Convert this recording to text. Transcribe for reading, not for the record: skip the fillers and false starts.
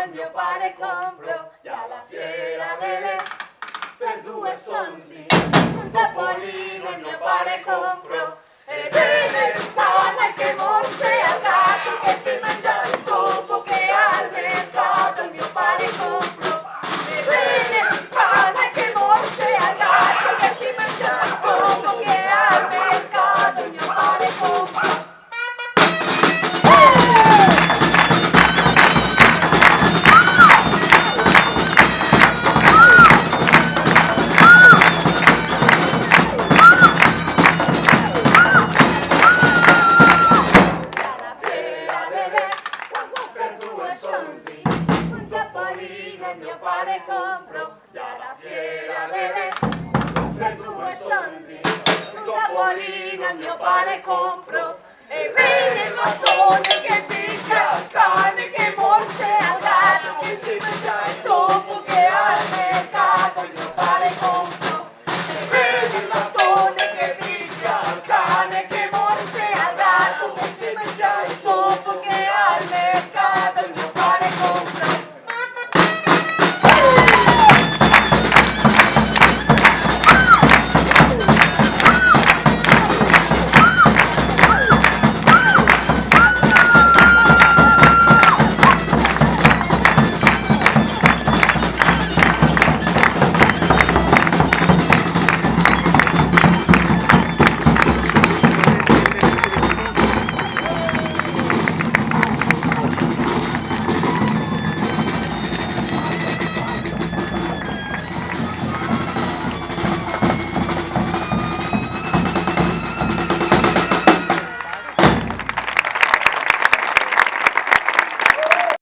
il mio pane compro, e alla fiera delle verdure soldi, un topolino il mio pane compro, e vede cane che morde al gatto che si mangia il topo che al mercato il mio pane compro, e vede cane che morde al gatto che si mangia il topo che al mercato il mio pane compro. Il mio pane compro, e alla fiera delle verdure soldi, un topolino il mio pane compro, e vede il bastone che picchia, il cane che muore.